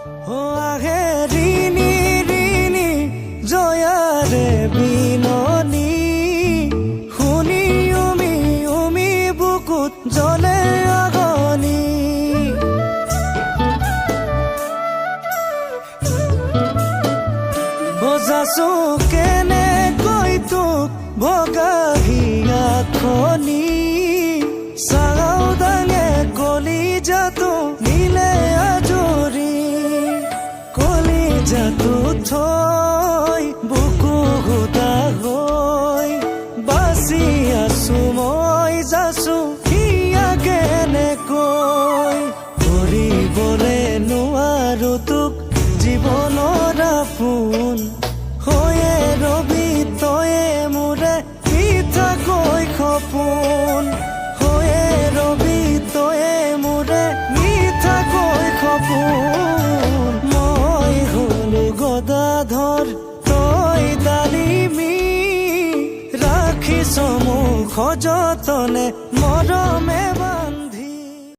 ও আহে ঋণী ঋণী জয়াৰে বিননি শুনি উমি উমি বুকুত জ্বলে আগনি বজাছো কেনেকৈ তোক ভগাহিয়া খনি চাও দাঙে কলিজাটো নিলে আজৰি কলিজাটো থৈ বুকু গোটা হৈ বাচি আছো মই যাছো হিয়া কেনেকৈ কৰিবলৈ নোৱাৰো তোক জীৱনৰ আপোন হৈয়ে ৰবি তয়ে মোৰে মিঠাকৈ সপোন হৈয়ে ৰবি তয়ে মোৰে মিঠাকৈ সপোন মই হলো গদাধৰ তই ডালিমী ৰাখিছ মোক সযতনে মৰমে